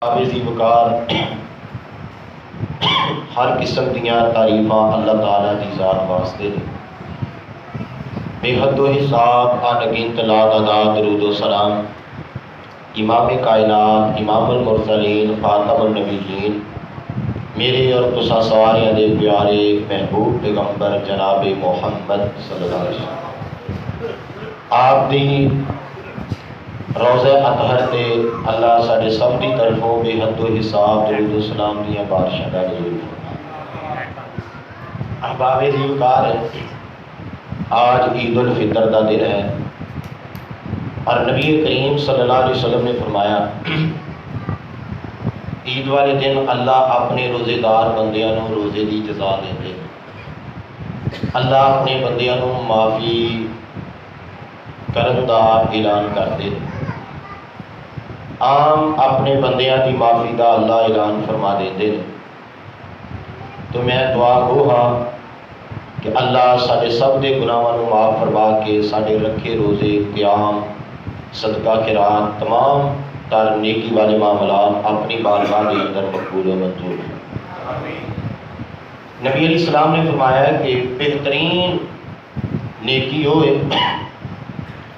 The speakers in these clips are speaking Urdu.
عابزی وقار ہر قسم دیا تعریفاں اللہ تعالیٰ کی ذات واسطے نے۔ بے حد و حساب انگنت لا تعداد درود و سلام امام کائنات امام المرسلین خاتم النبیین میرے اور تسا سواریاں دے پیارے محبوب پیغمبر جناب محمد صلی اللہ علیہ وسلم آپ دی روزہ اطہر تے اللہ ساڈے سب دی طرفوں بے حد و حساب درود و سلام دیا بارشاں دا نزول فرمائے۔ احباب دی وقار آج عید الفطر دا دن ہے اور نبی کریم صلی اللہ علیہ وسلم نے فرمایا عید والے دن اللہ اپنے روزے دار بندیاں نوں روزے دی جزا دیندے، اللہ اپنے بندیاں نوں معافی کرن دا اعلان کردے، عام اپنے بندیاں دی معافی دا اللہ اعلان فرما دیندے نے۔ تو میں دعا گو ہاں کہ اللہ ساڈے سب دے گناہاں نوں معاف فرما کے ساڈے رکھے روزے قیام صدقہ قرات تمام تر نیکی والے معاملات اپنی بارگاہ کے اندر مقبول و منظور ہیں۔ نبی علیہ السلام نے فرمایا کہ بہترین نیکی ہوئے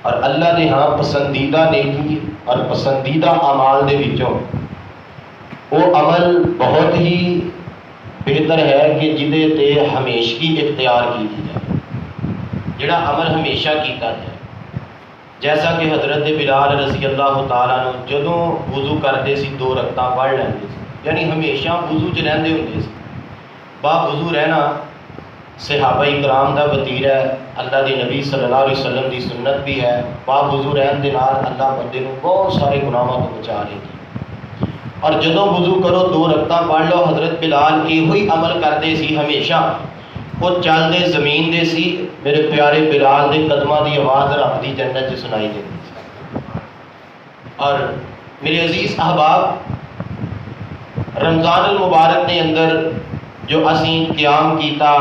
اور اللہ دے ہاں پسندیدہ نیکی اور پسندیدہ اعمال دے وچوں وہ عمل بہت ہی بہتر ہے کہ جدے تے ہمیشگی اختیار کی جائے، جڑا عمل ہمیشہ کیتا جائے۔ جیسا کہ حضرت بلال رضی اللہ تعالیٰ عنہ جدوں وضو کرتے سی 2 رکعتاں پڑھ لیندے سی، یعنی ہمیشہ وضو چ رہندے ہوندے سی۔ با وضو رہنا صحابہ کرام دا وطیر ہے، اللہ دی نبی صلی اللہ علیہ وسلم دی سنت بھی ہے۔ با وضو رہن دے نال اللہ بندے نوں بہت سارے گناہاں تو بچا لے گی۔ اور جدوں وضو کرو 2 رکعتاں پڑھ لو، حضرت بلال ایہو ہی عمل کرتے سی ہمیشہ۔ وہ چلدے زمین دے سی، میرے پیارے بلال دے قدماں دی آواز رب دی جنت چ سنائی دیندی سی۔ اور میرے عزیز احباب، رمضان المبارک دے اندر جو اسیں قیام کیتا،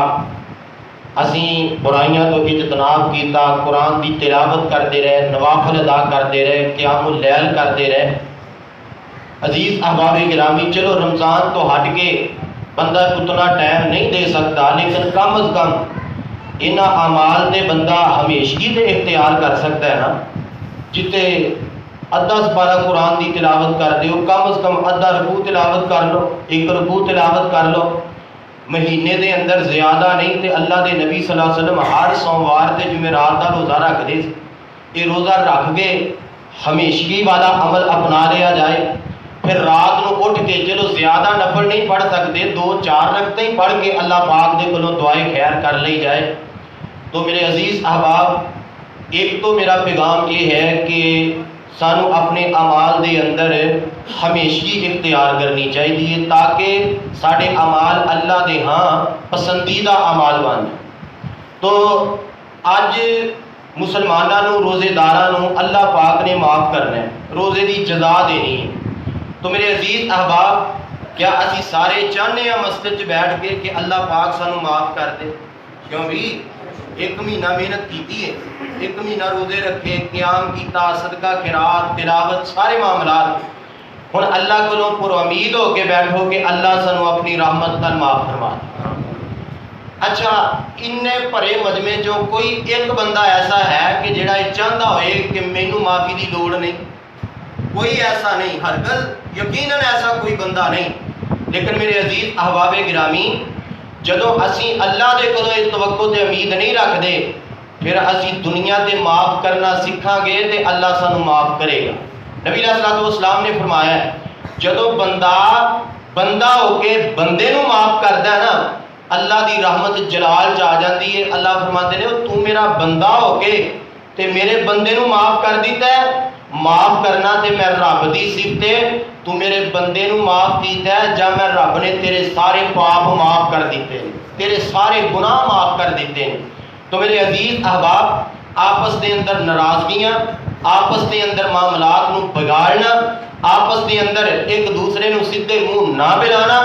اسیں برائیاں تو اجتناب کیتا، قرآن دی تلاوت کرتے رہے، نوافل ادا کرتے رہے، قیام اللیل کرتے رہے۔ عزیز احباب گرامی، چلو رمضان تو ہٹ کے بندہ اتنا ٹائم نہیں دے سکتا، لیکن کم از کم انہاں اعمال تے بندہ ہمیشگی تے اختیار کر سکتا ہے نا۔ جتے ادھا سپارہ قرآن دی تلاوت کر دیو، کم از کم ادھا رکوع تلاوت کر لو، 1 رکوع تلاوت کر لو۔ مہینے دے اندر زیادہ نہیں تے اللہ دے نبی صلی اللہ علیہ وسلم ہر سوموار تے جمعرات دا روزہ رکھدے سی۔ یہ روزہ رکھ کے ہمیشگی والا عمل اپنا لیا جائے، پھر رات نو اٹھ کے چلو زیادہ نفل نہیں پڑھ سکتے، 2-4 رکعتیں ہی پڑھ کے اللہ پاک دے کولوں دعائے خیر کر لی جائے۔ تو میرے عزیز احباب، ایک تو میرا پیغام یہ ہے کہ سانو اپنے اعمال دے اندر ہمیشگی اختیار کرنی چاہیے تاکہ ساڈے اعمال اللہ دے ہاں پسندیدہ اعمال بن جائیں۔ تو اج مسلماناں نوں روزے داراں نوں اللہ پاک نے معاف کرنا ہے، روزے دی جزا دینی ہے۔ تو میرے عزیز احباب، کیا اسی سارے چاہنے ہیں مسجد چ بیٹھ کے کہ اللہ پاک سانو معاف کر دے؟ کیوں بھی 1 مہینہ محنت کیتی ہے، 1 مہینہ روزے رکھے، قیام کیتا، صدقہ خیرات تلاوت سارے معاملات، ہن اللہ کولوں پر امید ہو کے بیٹھو کہ اللہ سانو اپنی رحمت نال معاف فرما دے۔ اچھا، اننے بھرے مجمع جو کوئی ایک بندہ ایسا ہے کہ جڑا یہ چاہتا ہوئے کہ مینوں معافی دی لوڑ نہیں؟ کوئی ایسا نہیں، ہرگز یقیناً ایسا کوئی بندہ نہیں۔ لیکن میرے عزیز احباب گرامی، جدوں اسی اللہ دے کولوں اس توقع تے امید نہیں رکھدے، پھر اسی دنیا تے معاف کرنا سکھاں گے تے اللہ سانو معاف کرے گا۔ نبی علیہ الصلوۃ والسلام نے فرمایا ہے جدوں بندہ ہو کے بندے نو معاف کردا ہے نا، اللہ دی رحمت جلال چ آ جاندی ہے۔ اللہ فرماتے نے تو میرا بندہ ہو کے تے میرے بندے نو معاف کر دیتا ہے، معاف کرنا تے میں رب دی صفت ہے، تو میرے بندے نو معاف کیتا ہے جا میں رب نے تیرے سارے پاپ معاف کر دیتے ہیں، تیرے سارے گناہ معاف کر دیتے ہیں۔ تو میرے عزیز احباب، آپس دے اندر ناراضگیاں، آپس دے اندر معاملات نو بگاڑنا، آپس دے اندر ایک دوسرے نو سیدھے منہ نہ بلانا،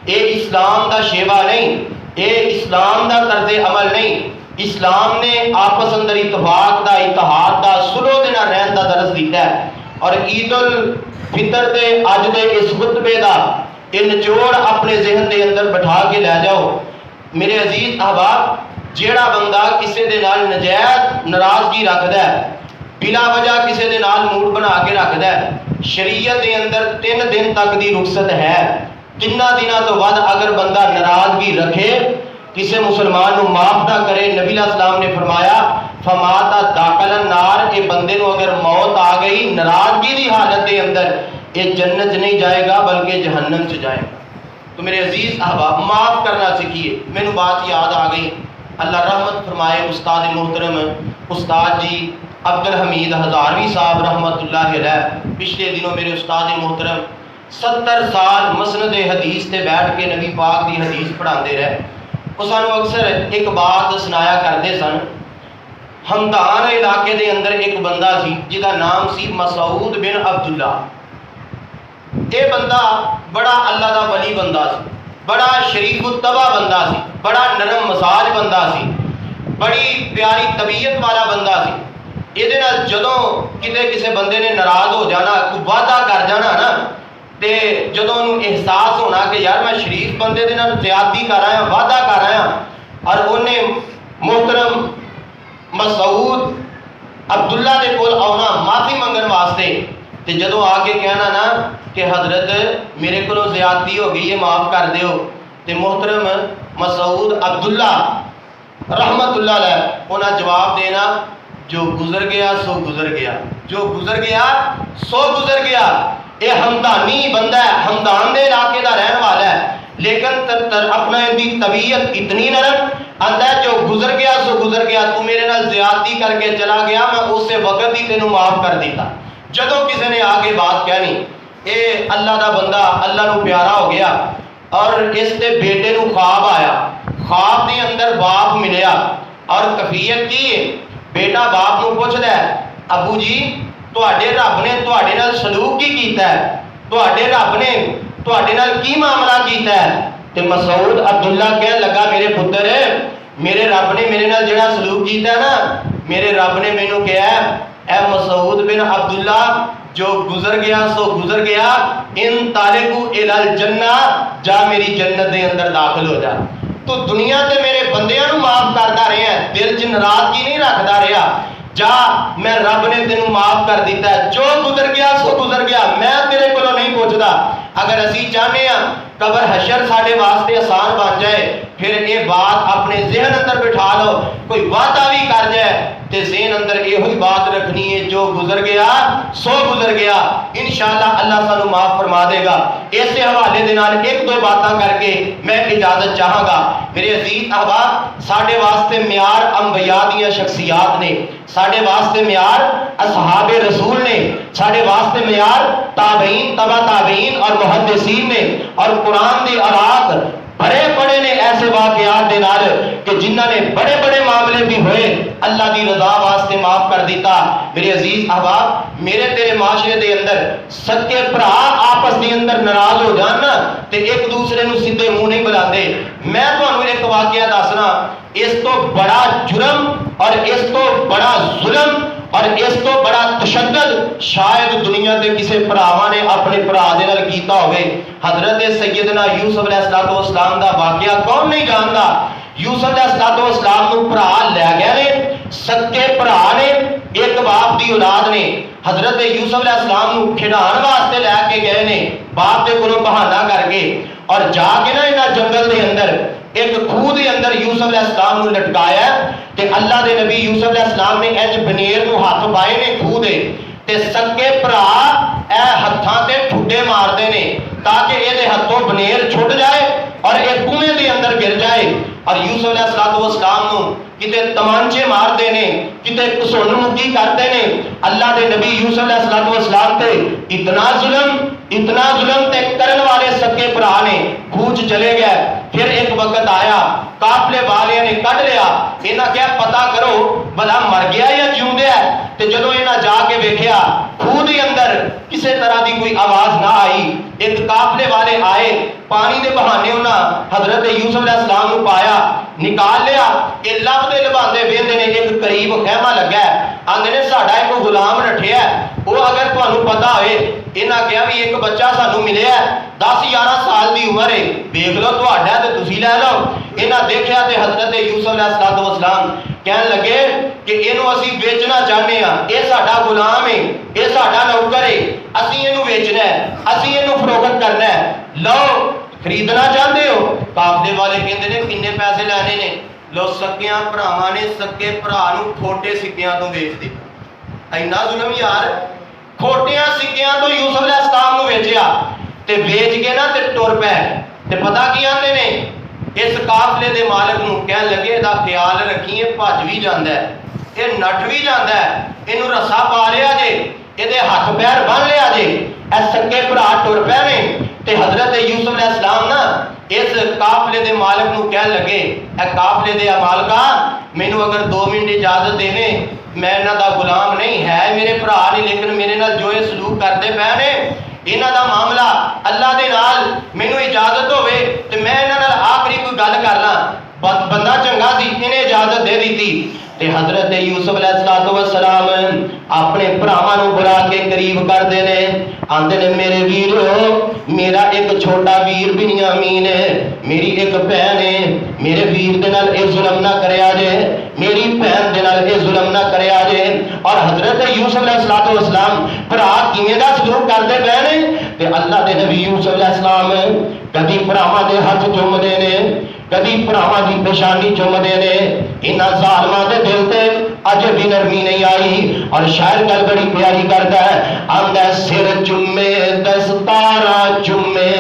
اے اسلام دا شیوا نہیں، اے اسلام دا طرز عمل نہیں۔ اسلام نے آپس اندر اتفاق دا، اتحاد دا، صلح دے نال رہن دا درس دیتا ہے۔ اور عید الفطر دے اج دے اس خطبے دا یہ نچوڑ اپنے ذہن دے اندر بٹھا کے لے جاؤ۔ میرے عزیز احباب، جیڑا بندہ کسے دے نال نجائز ناراضگی رکھدا ہے، بلا وجہ کسے دے نال موڈ بنا کے رکھدا ہے، شریعت دے اندر 3 دن تک دی رخصت ہے۔ 3 دنوں تو بعد اگر بندہ ناراضگی رکھے، کسی مسلمان نو معاف نہ کرے، نبی علیہ السلام نے فرمایا فماتا داخل النار، یہ بندے نو اگر موت آ گئی ناراضگی دی حالت دے اندر، یہ جنت نہیں جائے گا بلکہ جہنم چ جائے گا۔ تو میرے عزیز احباب، معاف کرنا سیکھیے۔ مینوں بات یاد آ گئی، اللہ رحمت فرمائے استاد محترم استاد جی عبد الحمید ہزاروی صاحب رحمت اللہ علیہ، پچھلے دنوں میرے استاد محترم 70 سال مسند حدیث تے بیٹھ کے نبی پاک دی حدیث پڑھاندے رہے۔ وہ سانو اکثر ایک بات سنایا کرتے سن۔ ہمدان علاقے دے اندر ایک بندہ سی جہدا نام سی مسعود بن عبداللہ۔ یہ بندہ بڑا اللہ دا ولی بندہ سی، بڑا شریف الطبع بندہ سی، بڑا نرم مزاج بندہ سی، بڑی پیاری طبیعت والا بندہ سی۔ یہ جدوں کتے کسی بندے نے ناراض ہو جانا، کوئی وعدہ کر جانا نا، تے جدوں انہوں احساس ہونا کہ یار میں شریف بندے دے نال زیادتی کر رہا ہوں، وعدہ کر رہا ہوں، اور انہیں محترم مسعود عبداللہ دے کول آنا معافی منگن واسطے، تے جدوں آ کے کہنا نا کہ حضرت میرے کو زیادتی ہو گئی ہے، معاف کر دیو، تے محترم مسعود عبداللہ رحمت اللہ علیہ انہاں جواب دینا جو گزر گیا سو گزر گیا، جو گزر گیا سو گزر گیا۔ یہ ہمدانی بندہ ہے، ہمدان دے علاقے دا رہن والا ہے، لیکن اپنا ان دی طبیعت اتنی نرم، آندا ہے جو گزر گیا سو گزر گیا، تو میرے نال زیادتی کر کے چلا گیا، میں اس سے وقت ہی تینوں معاف کر دیتا۔ جدوں کسی نے آگے بات کہنی، اے اللہ دا بندہ اللہ نو پیارا ہو گیا، اور اس دے بیٹے نو خواب آیا، خواب دے اندر باپ ملیا، اور کفیت کی بیٹا باپ نو پوچھدا ہے ابو جی تواڈے رب نے تواڈے نال سلوک کی کیتا ہے، تواڈے رب نے تواڈے نال کی معاملہ کیتا ہے؟ تے مسعود عبداللہ کہنے لگا میرے پتر میرے رب نے میرے نال جڑا سلوک کیتا ہے نا، میرے رب نے مینوں کہا اے مسعود بن عبداللہ جو گزر گیا سو گزر گیا، ان طالقو الی الجنہ، جا میری جنت دے اندر داخل ہو جا۔ تو دنیا تے میرے بندیاں نو معاف کرتا رہا ہے، دل چ ناراضگی نہیں رکھتا رہا، جا میں رب نے تینوں معاف کر دیتا ہے، جو گزر گیا سو گزر گیا، میں تیرے کو نہیں پوچھتا۔ اگر اسی چاہنے ہیں قبر حشر ساڑھے واسطے آسان بن جائے، پھر یہ بات اپنے ذہن اندر بٹھا لو، کوئی وعدہ بھی کر جائے تے ذہن اندر یہ ہوئی بات رکھنی ہے جو گزر گیا سو گزر گیا، انشاءاللہ اللہ سانو معاف فرما دے گا۔ اس حوالے دے نال ایک دو باتاں کر کے میں اجازت چاہاں گا۔ میرے عزیز احباب، ساڈے واسطے معیار انبیاء دیاں شخصیات نے، ساڈے واسطے معیار اصحاب رسول نے، ساڈے واسطے معیار تابعین، تبع تابعین اور محدثین نے، اور قرآن دی آیات بڑے بڑے نے ایسے واقعات دے نال کہ جنہاں نے بڑے بڑے معاملے بھی ہوئے اللہ دی رضا واسطے معاف کر دیتا۔ میرے عزیز احباب، میرے تیرے معاشرے دے اندر سکے بھرا آپس دے اندر ناراض ہو جان نا تے ایک دوسرے نو سیدھے منہ نہیں بلاندے۔ میں تانوں ایک واقعہ دسنا، اس تو بڑا جرم اور اس تو بڑا ظلم اور اس تو بڑا تشدد شاید دنیا دے کسی بھراواں نے اپنے بھرا دے نال کیتا ہوئے۔ حضرت سیدنا یوسف علیہ السلام دا واقعہ کون نہیں جاندا؟ یوسف علیہ السلام نو بھرا لے گئے نے، سکے بھرا نے، ایک باپ دی اولاد نے حضرت یوسف علیہ السلام نو کھڈان واسطے لے کے گئے نے، باپ دے کولوں بہانہ کر کے، اور جا کے نا انہاں جنگل دے اندر ایک کھوہ دے اندر یوسف علیہ السلام نو لٹکایا، تے اللہ دے نبی یوسف علیہ السلام نے انج بنیر نو ہاتھ پائے نے کھوہ دے، تے سکے بھرا اے ہتھاں تے ٹھڈے ماردے نے تاکہ اے دے ہتھوں بنیر چھٹ جائے اور اے کنویں دے اندر گر جائے، اور یوسف علیہ السلام نو کتے تمانچے مار دے نے، کتے کسون مکی کرتے نے۔ اللہ دے نبی یوسف علیہ السلام تے اتنا ظلم تے کرن والے سکے بھرا نے کھوج چلے گئے۔ پھر ایک وقت آیا قافلے والے نے کڈ لیا، انہاں کیا پتہ کرو بلا مر گیا یا جیوندے ہے، تے جدوں انہاں جا کے ویکھیا کھوہ دے اندر کسی طرح دی کوئی آواز نہ آئی، ایک قافلے والے آئے، پانی دے بہانے انہاں حضرت یوسف علیہ السلام نو پایا، نکال لیا، یہ لبدے لباندے ویندے نے ایک قریب خیمہ لگا ہے، آندے نے ساڈا ایک غلام رکھیا ہے، وہ اگر تانوں پتہ ہوئے، انہاں کہا بھی ایک بچہ سانوں ملیا ہے، عمر ہے دیکھ لو تہاڈا تے تسی لے لو. انہاں دیکھیا تے حضرت یوسف علیہ السلام کہن لگے کہ اینو اسی بیچنا چاہنے ہاں, اے ساڈا غلام ہے, اے ساڈا نوکر ہے, اسی اینو بیچنا ہے, اسی اینو فروخت کرنا ہے, لو خریدنا چاہتے ہو؟ قافلے والے کہندے نے کنے پیسے لینے نے؟ لو سکیاں بھراواں نے سکے بھرا نو کھوٹے سکیاں تو بیچ دے. اینا ظلم یار, کھوٹیاں سکیاں تو یوسف علیہ السلام نو بیچیا تے بیچ کے نا تے ٹر پے. تے پتہ کی آندے نے اس قافلے دے مالک نو کہن لگے دا خیال رکھیے بھج بھی جاندا ہے, اے نٹ بھی جاندا ہے, اینو رسا پا لیا جے, یہ ہاتھ پیر بن لیا جے, اے سکے بھرا ٹر پے نے. تے حضرت یوسف علیہ السلام نا اس قافلے دے مالک نو کہن لگے اے قافلے دے مالکا مینوں اگر 2 منٹ اجازت دے, میں انہاں دا غلام نہیں ہے میرے بھرا نے, لیکن میرے نال جو یہ سلوک کرتے پے نے انہاں دا معاملہ اللہ دے نال, مینوں اجازت ہوے تے میں انہاں نال آخری کوئی گل کر لاں. بندہ چنگا سی, انہیں اجازت دے دیتی. تے حضرت یوسف علیہ السلام اپنے بھراواں نو بلا کے قریب کردے نے, آندے نے میرے ویرو میرا ایک چھوٹا ویر بنیامین ہے, میری ایک بہن ہے, میرے ویر دے نال اے ظلم نہ کریا جے, میری بہن دے نال اے ظلم نہ کریا جے. اور حضرت یوسف علیہ السلام بھرا کیویں دا سلوک کردے پے نے تے اللہ دے نبی یوسف علیہ السلام کدی بھراواں دے ہاتھ چومدے نے, کدی بھراواں دی پیشانی چومدے نے. انہاں ظالماں دے دل تے اج بھی نرمی نہیں آئی. اور شاعر گل بڑی پیاری کردا ہے, آندا سر چومے دستاراں چومے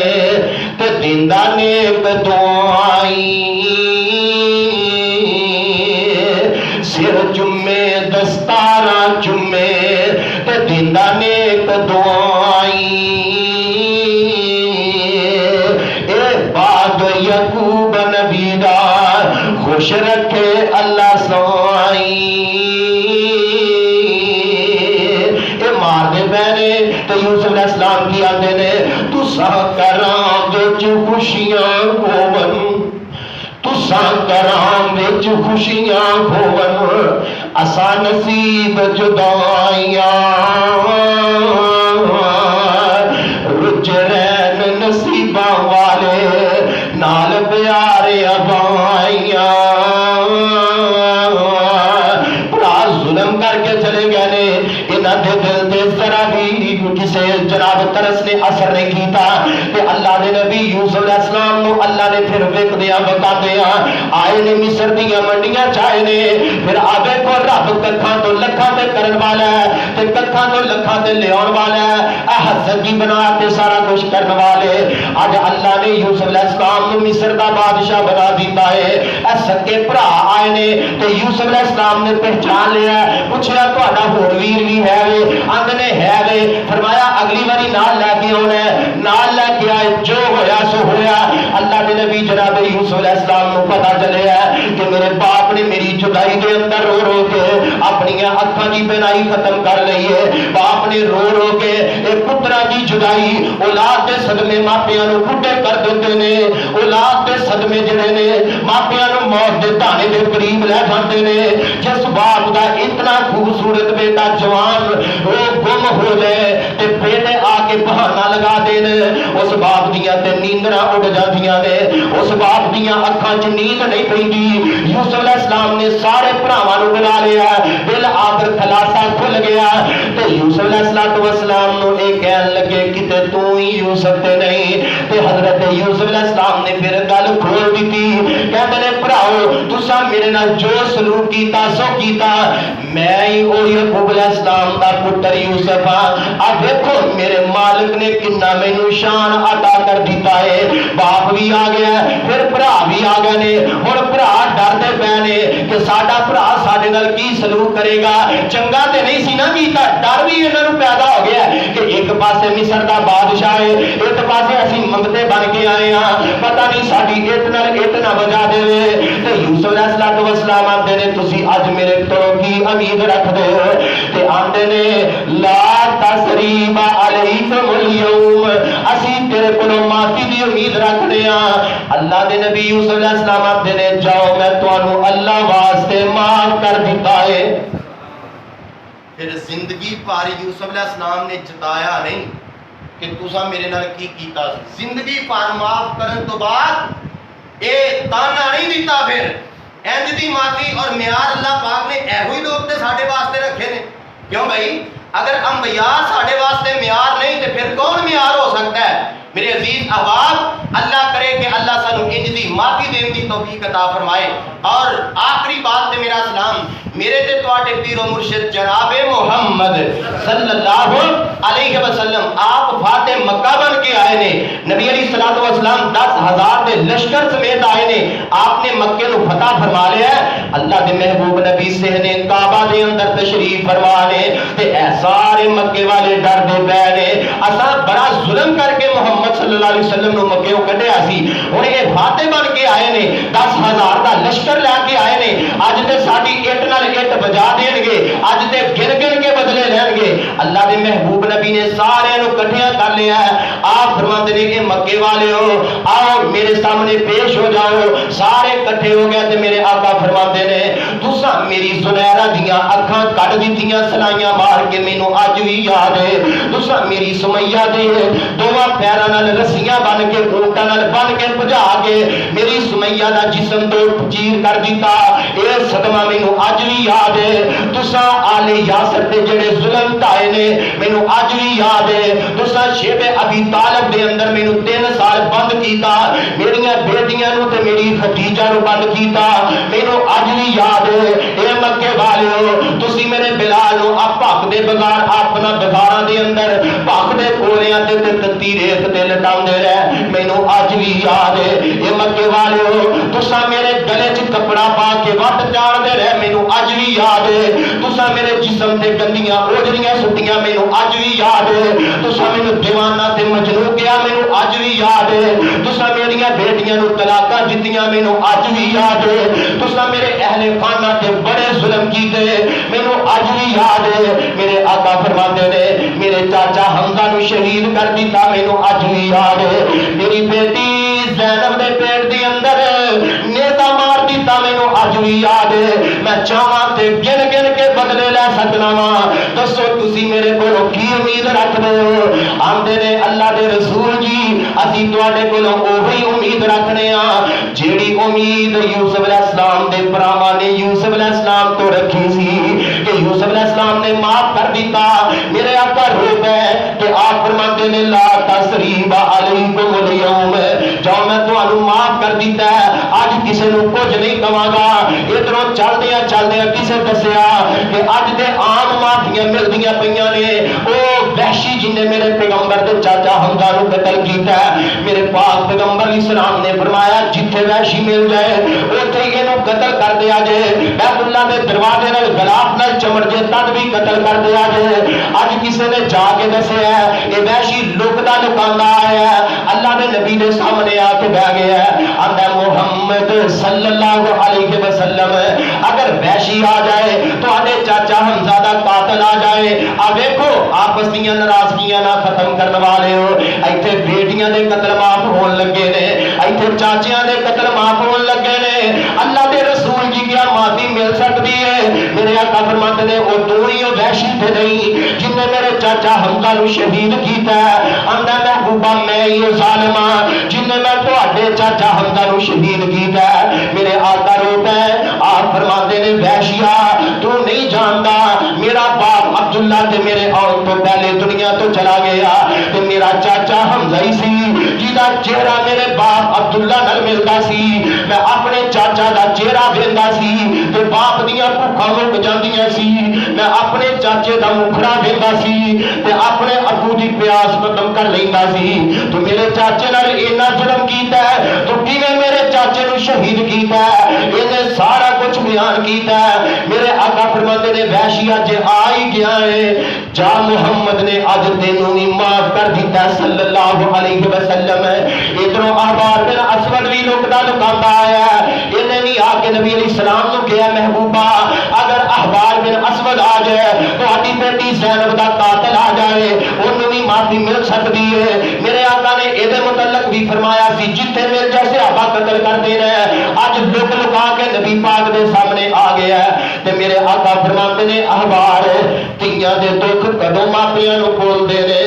تے دیندا نیک دعائیں, سر چومے دستاراں چومے تے دیندا نیک دعائیں. اے باد یعقوب نبی دا خوش رکھے اللہ سوائیں. اے مار دے پہنے تو یوسف علیہ السلام کی آتے نے تسا کرام وچ خوشیاں ہوون, تسا کرام وچ خوشیاں ہوون, اسا نصیب جدائیاں رج رہن نصیباں والے نال پیارے ابائیاں. بڑا ظلم کر کے چلے گئے نے, انہاں دے دل تے ذرا بھی کسے جناب ترس نے اثر نہیں کیتا. تے اللہ دے نبی یوسف علیہ السلام نو اللہ نے پھر وکدیاں بکادیاں آئے نے مصر دیاں منڈیاں چائے نے. پھر آوے کو رب کتھاں تو لکھاں تے کرن والا ہے تے کتھاں تو لکھاں تے لیاون والا ہے, اے حسد دی بنا تے سارا کچھ کرن والے. اج اللہ نے یوسف علیہ السلام نو مصر دا بادشاہ بنا دیتا ہے. اے سکے بھرا آئے نے تے یوسف علیہ السلام نے پہچان لیا, پوچھیا تہاڈا ہور ویر بھی ہے وے؟ آندے نے ہے وے. فرمایا اگلی باری نال لے کے آنا ہے, نال لے کے آئے. جو ہویا سو ہویا. اللہ کے نبی جناب یوسف علیہ السلام کو پتا چلے ہے کہ میرے باپ نے میری جدائی دے اندر رو رو کے اپنی اکھاں دی بینائی ختم کر لئی ہے. باپ نے رو رو کے ایک پترا دی جدائی, اولاد دے صدمے ماپیاں نو بڈھے کر دیندے نے, اولاد دے صدمے جڑے نے ماپیاں نو موت دے دانے دے قریب لے جاندے نے. جس باپ دا اتنا خوبصورت بیٹا جوان وہ گم ہو جائے تے بیٹے آ کے بہانہ لگا دین, اس باپ دیاں تے نیندراں اڑ جاندیاں نے, اس باپ دیاں اکھاں چ نیند نہیں پیندی. یوسف علیہ السلام نے سارے بھراواں نو بلا لیا, بل آخر خلاصہ کھل گیا. تے یوسف علیہ السلام نو اے کہن لگے کتے تو ہی یوسف تے نہیں. تے حضرت یوسف علیہ السلام نے پھر گل کھول دیتی, کہندے نے بھراؤ تساں میرے نال جو سلوک کیتا سو کیتا, میں ہی او یعقوب علیہ السلام دا پتر یوسف ہاں. اب دیکھو میرے مالک نے کنا مینوں شان عطا کر دیتا ہے. باپ بھی آ گیا, پھر بھرا بھی آ گئے نے. ہن بھرا ڈردے پے نے کہ ساڈا بھرا ساڈے نال کی سلوک کرے گا. چنگا تے نہیں سی نا کیتا, ڈر بھی انہاں نوں پیدا ہو گیا کہ ایک پاسے مصر دا بادشاہ ہے, ایک پاسے اسی منگتے بن کے آئے ہاں, پتہ نہیں ساڈی اٹ نال اٹ نہ بجا دے. تے یوسف علیہ السلام آندے نے تسی اج میرے تو کی امید رکھ دے ہو. تے آندے نے لا تسریب علیکم اليوم, اسی تیرے کولوں معافی دی امید رکھدے ہاں. اللہ دے نبی یوسف علیہ السلام آندے نے جاؤ میں تانوں اللہ واسطے معاف کر دیتا ہے. پھر زندگی پار یوسف علیہ السلام نے جتایا نہیں, کہ تسا میرے نال کی کیتا سی، زندگی پر معاف کرن تو بعد اے تانا نہیں دیتا پھر انج دی معافی اور معیار اللہ پاک نے ایہو ہی لوگ تے ساڈے واسطے رکھے نے. کیوں بھائی اگر انبیاء ساڈے واسطے معیار نہیں تے پھر کون معیار ہو سکتا ہے؟ میرے عزیز احباب اللہ کرے کہ اللہ سانو انج دی معافی دین دی توفیق عطا فرمائے. اور آخری بات تے میرا سلام میرے تے تواڈے پیر و مرشد جناب محمد صلی اللہ علیہ وسلم آپ فاتح مکہ بن کے آئے نے. نبی علیہ الصلوۃ والسلام 10,000 دے لشکر سمیت آئے نے. آپ نے مکے نو فتح فرما لیا ہے. اللہ دے محبوب نبی صحن کعبہ دے اندر تشریف فرما نے تے اے سارے مکے والے ڈر دے پے نے اساں بڑا ظلم کر کے محمد صلی اللہ علیہ وسلم نو مکے کڈیا سی. ہن اے فاتح بن کے آئے نے 10,000 دا لشکر لے کے آئے نے. اج تے ساڈی اٹ نال اٹ بجا دین گے, اج تے گن گن کے بدلے لین گے. اللہ دے محبوب نبی نے سارے نو کٹھیا کر لیا ہے. آپ فرماتے نے کہ مکے والے ہو آؤ میرے سامنے پیش ہو جاؤ. سارے کٹھے ہو گئے تے میرے آقا فرماتے نے تساں میری سنہرا دیاں اکھاں کٹ دتیاں سلائیاں مار کے مینوں اج وی یاد ہے. تساں میری سمیہ دے دوواں پیراں نال رسیاں بن کے اونٹاں نال بن کے بھجا کے میری سمیہ دا جسم تو چیر کر دیتا. اے صدمہ مینوں اج وی یاد ہے. تساں آل یاسر تے جڑے ظلم ٹائے نے مینوں اج وی یاد ہے. تساں شیب ابی طالب دے اندر مینوں 3 سال بند کیتا. میریاں بیٹیاں نو تے میری خدیجہ نو بند کیتا. مینوں اج وی یاد ہے. اے مکے والےو تسی میرے بلال نو آپ بھاگ دے بغار اپنا بازاراں دے اندر بھاگ دے کولیاں تے تتی ریت تے لٹاندے رہے مینوں اج وی یاد ہے. اے مکے والےو تساں میرے گلے چ کپڑا پا کے وٹ جان دے رہے مینوں اج وی یاد ہے. تساں میرے جسم تے گندیاں اوجڑیاں سٹیاں مینوں اج وی یاد ہے. تساں مینوں دیوانہ تے مجنوں کیا مینوں اج وی یاد ہے. تساں میریاں بیٹیاں نو طلاقاں دتیاں مینوں اج وی یاد ہے. تساں میرے اہل خانہ تے بڑے ظلم کیتے مینوں اج وی یاد ہے. میرے آقا فرماتے نے میرے چاچا حمزہ نو شہید کر دیتا مینوں اج وی یاد ہے. میری بیٹی زینب دے پیٹ دے اندر نیزا مار دیتا مینوں اج وی یاد ہے. میں چاہاں تے گن گن کے بدلے لے سکنا وا. دسو تسی میرے کولوں کی امید رکھدے ہو؟ آندے نے اللہ دے رسول جی اسی تواڈے کولوں اوہی امید رکھنے ہاں جیڑی امید یوسف علیہ السلام دے بھراواں نے یوسف علیہ السلام تو رکھی سی کہ یوسف علیہ السلام نے معاف کر دیتا. میرے آقا رو گئے کہ آپ فرماتے نے لا تسریب علیکم اليوم جاؤ میں تانوں معاف کر دیتا ہے اج کسے نو کچھ نہیں کہاں گا. ادھروں چلدیاں چلدیاں کسے دسیا کہ اج دے عام معافیاں ملدیاں پیاں نے. او وحشی جن نے میرے پیغمبر دے چاچا حمزہ نو قتل کیتا ہے میرے پاک پیغمبر علیہ السلام نے فرمایا جتھے وحشی مل جائے اوتھے اینو قتل کر دیا جے. بیت اللہ دے دروازے نال غلاف نال چمڑ جے تد بھی قتل کر دیا جے. اج کسے نے جا کے دسیا اے وحشی لکدا لکاندا آیا ہے. اللہ دے نبی دے سامنے آ کے بیٹھ گیا ہے. آندا محمد صلی اللہ علیہ وسلم اگر وحشی آ جائے تو آدھے چاچا حمزہ دا قاتل آ جائے آ دیکھو آپس دیاں ناراضگیاں نہ ختم کرنے والے ہو. ایتھے بیٹیاں دے قتل معاف ہون لگے نے, ایتھے چاچیاں دے قتل معاف ہون لگے نے. اللہ دے رسول جی کیا معافی مل سکتی ہے؟ میرے آقا فرماتے نے او تو ہی وحشی تھے نہیں جن نے میرے چاچا حمزہ نو شہید کیتا ہے. آندا محبوبہ میں ہی ظالم ہاں جن نے میں تواڈے چاچا حمزہ نو شہید کیتا ہے. میرے آقا روتا ہے. آپ فرماتے نے وحشیا تو نہیں جاندا میرا باپ عبداللہ تے میرے آن تو پہلے دنیا تو چلا گیا تے میرا چاچا حمزہ ہی سی جیدا چہرہ میرے باپ عبداللہ نال ملدا سی. میں اپنے چاچا دا چہرہ ویندا سی تے باپ دیاں بھوکاں مک جاندیاں سی. میں اپنے چاچے دا مکھڑا ویندا سی تے اپنے ابو دی پیاس ختم کر لیندا سی. تو میرے چاچے نال اینا ظلم کیتا ہے تو کیویں میرے چاچے نو شہید کیتا ہے اینے سارا کچھ بیان کیتا ہے. میرے آقا فرماتے نے وحشیا جے آ ہی گیا ہے جا محمد نے اج تینوں بھی معاف کر دیتا ہے صلی اللہ علیہ وسلم. ادھروں احبار بن اسود بھی لکدا لکاندا آیا ہے. انہیں بھی آ کے نبی علیہ السلام نو کہا محبوبہ اگر احبار بن اسود آ جائے تو آدھی بیٹی زینب دا قاتل آ جائے انہوں بھی معافی مل سکتی ہے. میرے آقا نے اے متعلق بھی فرمایا سی جتنے میرے جیسے آبا قتل کرتے رہے آج لک لکا کے نبی پاک دے سامنے آ گیا ہے. تے میرے آقا فرماتے نے احبار تیاں دے دکھ کدوں ماپیاں نو بول دے نے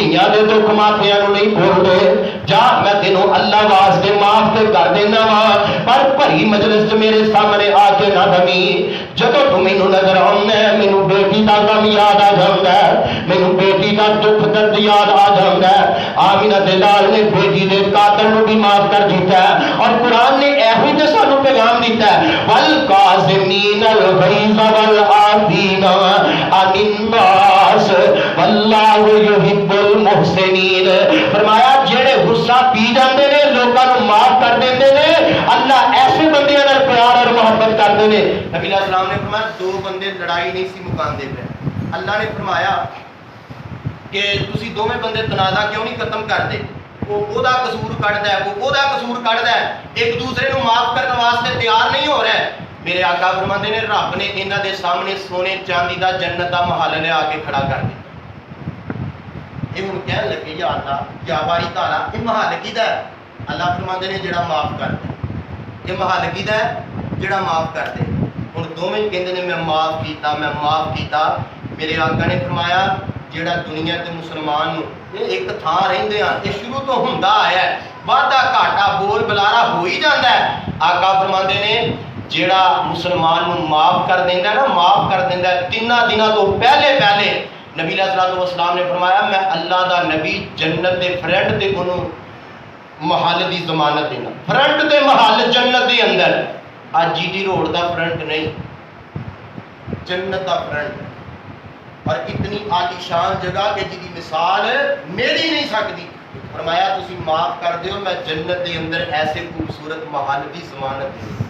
دھیاں دے دکھ ماتھیاں نو نہیں بھولتے جا میں تینوں اللہ واسطے معاف تے کر دینا وا پر بھری مجلس میرے سامنے آ کے نہ دمی جدو تو مینوں نظر آؤنا ہے مینوں بیٹی دا غم یاد آ جاندا ہے مینوں بیٹی دا دکھ درد یاد آ جاندا ہے آمینہ دے لال نے بیٹی دے قاتل نو بھی معاف کر دیتا ہے اور قرآن نے ایہی تے سانوں پیغام دیتا ہے والقاسمین الغیظ والعافین عن الناس واللہ یحب المحسنین فرمایا جڑے غصہ پی جاندے نے لوکاں نو معاف کر دیندے نے اللہ ایسے بندیاں نال پیار اور محبت کردے نے نبی علیہ السلام نے فرمایا دو بندے لڑائی نہیں سی مکاندے پے اللہ نے فرمایا کہ تسی دوویں بندے تنازع کیوں نہیں ختم کردے وہ دا قصور کڈدا ہے وہ دا قصور کڈدا ہے ایک دوسرے نو معاف کرنے واسطے تیار نہیں ہو رہا ہے میرے آقا فرماندے نے رب نے انہاں دے سامنے سونے چاندی دا جنت دا محل لے آ کے کھڑا کر دتا یہ ہن کہن لگے یا اللہ یا باری تعالی یہ محل کیدا ہے اللہ فرماندے نے جڑا معاف کر دے یہ محل کیدا ہے جڑا معاف کر دے ہن دوویں کہندے نے میں معاف کیتا میرے آقا نے فرمایا جڑا دنیا تے مسلمان نو یہ ایک تھاں رہندے ہاں یہ شروع تو ہوندا آیا ہے وعدہ گھاٹا بول بلارا ہو ہی جاندا ہے آقا فرماندے نے جڑا مسلمان نو معاف کر دیندا ہے نا معاف کر دیندا ہے 3 دنوں تو پہلے نبی علیہ الصلوۃ والسلام نے فرمایا میں اللہ دا نبی جنت دے فرنٹ تے انہوں محل دی ضمانت دینا فرنٹ تے محل جنت دے اندر آج جی ٹی روڈ دا فرنٹ نہیں جنت دا فرنٹ اور اتنی عالی شان جگہ کہ جی دی مثال میری نہیں سکتی فرمایا تسی معاف کر دیو میں جنت دے اندر ایسے خوبصورت محل دی ضمانت دوں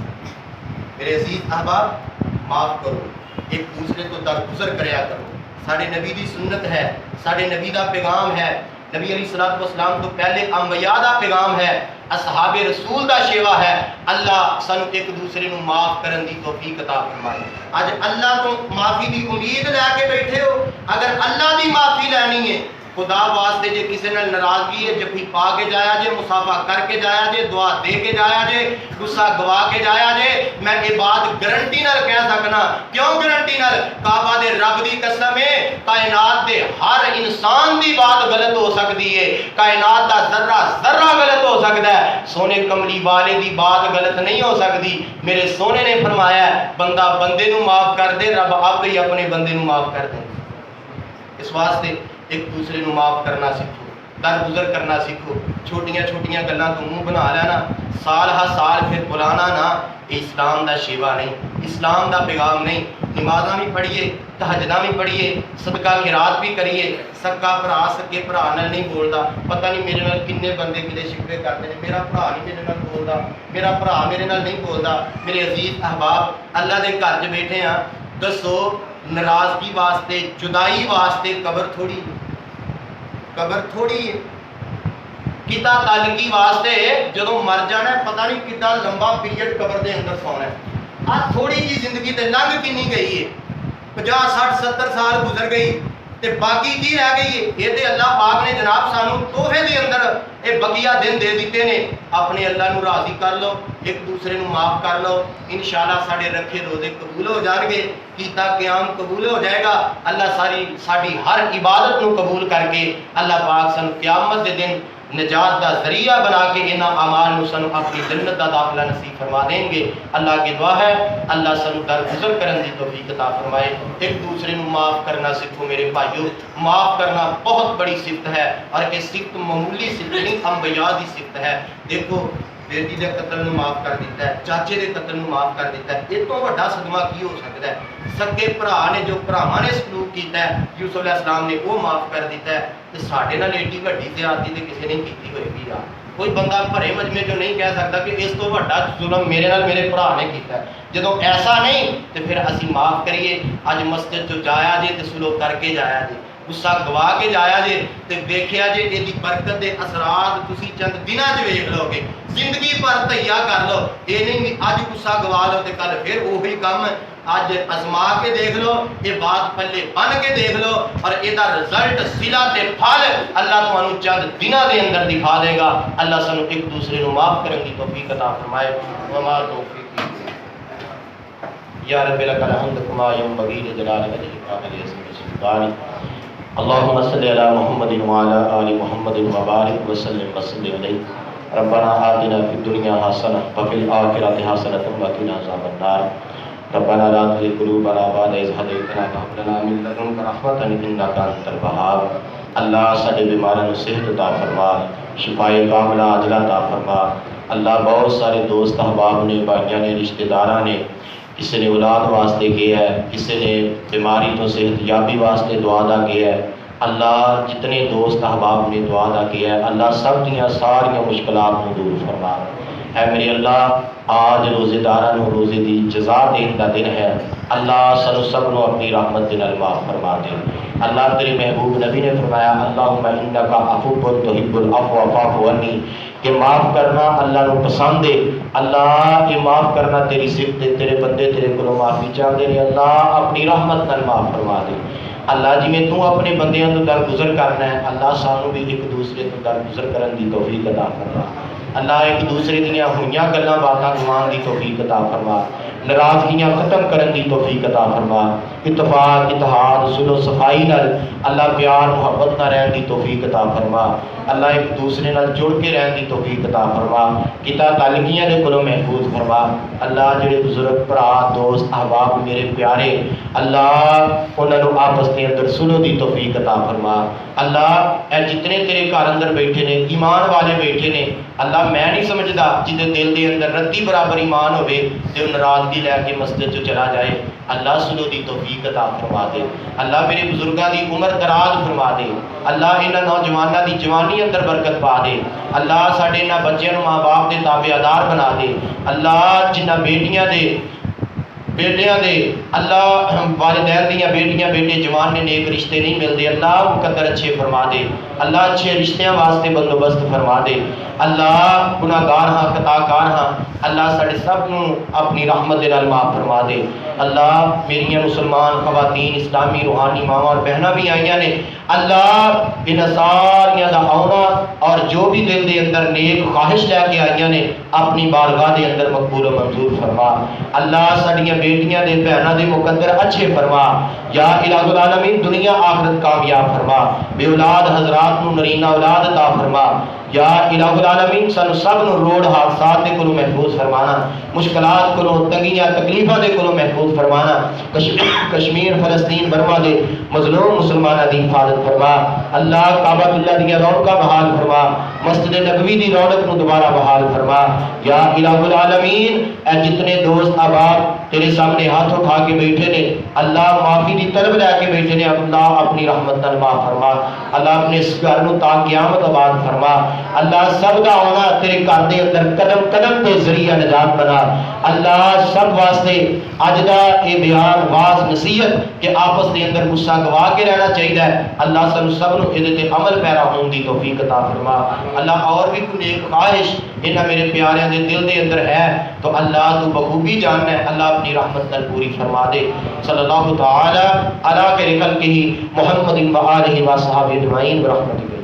میرے عزیز احباب معاف کرو ایک دوسرے تو درگزر کریا کرو ساڑھے نبی دی سنت ہے ساڑھے نبی دا پیغام ہے نبی علیہ الصلوۃ والسلام تو پہلے انبیاء دا پیغام ہے اصحاب رسول دا شیوا ہے اللہ سانو ایک دوسرے نو معاف کرن دی توفیق عطا فرمائے اج اللہ تو معافی دی امید لے کے بیٹھے ہو اگر اللہ دی معافی لینی ہے خدا واسطے جے کسی نال ناراضگی ہے جفی پا کے جایا جے مصافحہ کر کے جایا جے دعا دے کے جایا جے غصہ گوا کے جایا جے میں یہ بات گارنٹی نال کہہ سکنا کیوں گارنٹی نال کعبہ دے رب دی قسم ہے کائنات دے ہر انسان دی بات غلط ہو سکتی ہے کائنات دا ذرہ ذرہ غلط ہو سکتا ہے سونے کملی والے دی بات غلط نہیں ہو سکتی میرے سونے نے فرمایا ہے بندہ بندے نو معاف کر دے رب آپ ہی اپنے بندے نو معاف کر دے اس واسطے ایک دوسرے نو معاف کرنا سیکھو درگزر کرنا سیکھو چھوٹیاں گلاں تو منہ بنا لینا سال ہر سال پھر بلانا نہ اسلام دا شیوا نہیں اسلام دا پیغام نہیں نمازاں بھی پڑھیے تہجداں بھی پڑھیے صدقہ خیرات بھی کریے سکا بھرا سکے بھرا نال نہیں بولدا پتہ نہیں میرے نال کنے بندے کدے شکوے کرتے ہیں میرا بھرا نہیں میرے نال بولدا میرا بھرا میرے نال نہیں بولدا میرے عزیز احباب اللہ دے گھر وچ بیٹھے ہاں دسو ناراضگی واسطے جدائی واسطے قبر تھوڑی ہے کتا تعلقی واسطے جدو مر جانا ہے پتہ نہیں کتا لمبا پیریڈ قبر دے اندر سونا ہے آج تھوڑی جی زندگی تے لنگ کنی گئی ہے 50 60 70 سال گزر گئی تے باقی کی رہ گئی ہے یہ تے اللہ پاک نے جناب سانو تحفے دے اندر اے بقیہ دن دے دیتے نے اپنے اللہ نو راضی کر لو ایک دوسرے نو معاف کر لو انشاءاللہ ساڑے رکھے روزے قبول ہو جان گے کیتا قیام قبول ہو جائے گا اللہ ساری ہر عبادت نو قبول کر کے اللہ پاک سانو قیامت دے دن نجات دا ذریعہ بنا کے انہاں اعمال نو سانو اپنی جنت دا داخلہ نصیب فرما دیں گے اللہ کی دعا ہے اللہ سانو درگزر کرن دی توفیق عطا فرمائے ایک دوسرے نو معاف کرنا سیکھو میرے بھائیو معاف کرنا بہت بڑی صفت ہے اور یہ صفت معمولی صفت نہیں انبیاء دی صفت ہے دیکھو بیٹی دے قتل نو معاف کر دیتا ہے چاچے دے قتل نو معاف کر دیتا ہے یہ تو بڑا صدمہ کی ہو سکتا ہے سکے بھرا نے جو بھراواں نے سلوک کیتا ہے یوسف علیہ السلام نے وہ معاف کر دیتا ہے تے ساڈے نال ایڈی وڈی زیادتی تے کسی نے کیتی ہوئے گی یار کوئی بندہ بھرے مجمے جو نہیں کہہ سکتا کہ اس تو بڑا ظلم میرے نال میرے بھرا نے کیتا ہے جدوں ایسا نہیں تے پھر اسی معاف کریے اج مسجد جو جایا جے تے سلوک کر کے جایا جے غصہ گوا کے جایا جے تے ویکھیا جے یہ برکت دے اثرات تسی چند دناں وچ ویکھ لو گے زندگی پر تہیا کر لو یہ نہیں اج غصہ گوا لو تے کل پھر وہی کام اج ازما کے دیکھ لو یہ بات پلے بن کے دیکھ لو اور یہ رزلٹ صلہ تے پھل اللہ تانوں چند دناں دے اندر دکھا دے گا اللہ سانو ایک دوسرے نو معاف کرن دی توفیق عطا فرمائے وما توفیق یا رب لک الحمد کما ينبغي لجلال وجهك وعظیم سلطانک اللهم صل على محمد وعلى آل محمد وبارك وسلم عليه ربنا آتنا في الدنيا حسنة وفي الآخرة حسنة وقنا عذاب النار ربنا لا تزغ قلوبنا بعد إذ هديتنا وهب لنا من لدنك رحمة إنك أنت الوهاب اللہ سارے بیماراں نوں صحت عطا فرما، شفائے کاملہ عاجلہ عطا فرما۔ اللہ بہت سارے دوست احباب نے، بھائیاں نے، رشتہ داراں نے، کسی نے اولاد واسطے کیا ہے، کسی نے بیماری تو صحت یابی واسطے دعا دا کیا ہے۔ اللہ جتنے دوست احباب نے دعا دا کیا ہے، اللہ سب دیاں ساریاں مشکلات کو دور فرما۔ اے میرے اللہ، آج روزے داراں نوں روزے دی جزا دین دا دن ہے، اللہ سانو سب نوں اپنی رحمت دے نال معاف فرما دے۔ اللہ تیرے محبوب نبی نے فرمایا اللہم انک عفو تحب العفو فاعف عنی، کہ معاف کرنا اللہ نو پسند ہے۔ اللہ یہ معاف کرنا تیری صفت ہے، تیرے بندے تیرے کولوں معافی چاہتے ہیں، اللہ اپنی رحمت نال معاف فرما دے۔ اللہ جی میں تو اپنے بندیاں تو درگزر کرنا ہے، اللہ سانو بھی ایک دوسرے تو درگزر کرن دی توفیق عطا فرما۔ اللہ ایک دوسرے دیاں ہوئیاں گلاں باتاں گمان دی توفیق عطا فرما، ناراضگیاں ختم کرن دی توفیق عطا فرما، اتفاق اتحاد صلح و صفائی نال اللہ پیار محبت نہ رہن دی توفیق عطا فرما۔ اللہ ایک دوسرے نال جڑ کے رہن دی توفیق عطا فرما، کتا تعلقیاں دے کولوں محفوظ فرما۔ اللہ جڑے بزرگ بھرا دوست احباب میرے پیارے، اللہ انہاں نوں آپس دے اندر صلح دی توفیق عطا فرما۔ اللہ اے جتنے تیرے گھر اندر بیٹھے نے، ایمان والے بیٹھے نے، اللہ میں نہیں سمجھدا جدے دل دے اندر رتی برابر ایمان ہوئے تے وہ ناراضگی لے کے مسجد چ چلا جائے، اللہ صلح دی توفیق عطا فرما دے۔ اللہ میرے بزرگاں دی عمر دراز فرما دے، اللہ انہاں نوجواناں دی جوانی اندر برکت پا دے، اللہ ساڈے انہاں بچیاں نوں ماں باپ دے تابع دار بنا دے۔ اللہ جنہاں بیٹیاں دے اللہ والدین دیاں بیٹیاں بیٹے جوان نے نیک رشتے نہیں ملتے، اللہ مقدر اچھے فرما دے، اللہ اچھے رشتیاں واسطے بندوبست فرما دے۔ اللہ گناہگار ہاں خطا کار ہاں، اللہ ساڈے سب نوں اپنی رحمت دے نال معاف فرما دے۔ اللہ میریاں مسلمان خواتین اسلامی روحانی ماواں اور بہناں بھی آئیاں نے، اللہ ان ساریاں دا آنا اور جو بھی دل دے اندر نیک خواہش لے کے آئیاں نے اپنی بارگاہ دے اندر مقبول و منظور فرما۔ اللہ ساڈیاں بیٹیاں دے بہناں دے مقدر اچھے فرما، یا الہ العالمین دنیا آخرت کامیاب فرما، بے اولاد حضرات نوں نرینہ اولاد عطا فرما، یا الہ العالمین سانو سب نو روڈ حادثات دے کولوں محفوظ فرمانا، مشکلات کولوں تنگیاں تکلیفاں دے کولوں محفوظ فرمانا، کشمیر فلسطین برما دے مظلوم مسلماناں دی حفاظت فرما۔ اللہ کعبۃ اللہ دی رونقاں بحال فرما، مسجد نبوی دی رونق نو دوبارہ بحال فرما، یا الہ العالمین اے جتنے دوست احباب تیرے سامنے ہاتھ اٹھا کے بیٹھے نے، اللہ معافی دی طلب لے کے بیٹھے نے، اللہ اپنی رحمت نال معاف فرما، اللہ اپنے اس گھر نو تا قیامت آباد فرما، اللہ سب دا ہونا تیرے گھر دے اندر قدم قدم تے ذریعہ نجات بنا۔ اللہ سب واسطے اج دا اے بیان واز نصیحت کہ آپس دے اندر غصہ گوا کے رہنا چاہیے، اللہ سانو سب نو اے تے عمل پیرا ہون دی توفیق عطا فرما۔ اللہ اور بھی کوئی نیک خواہش انہاں میرے پیاریاں دے دل دے اندر ہے تو اللہ تو بخوبی جاننا ہے، اللہ اپنی رحمت نال پوری فرما دے۔ صلی اللہ تعالی علی خیر خلقہ محمد و آلہ و صحابہ اجمعین برحمتک۔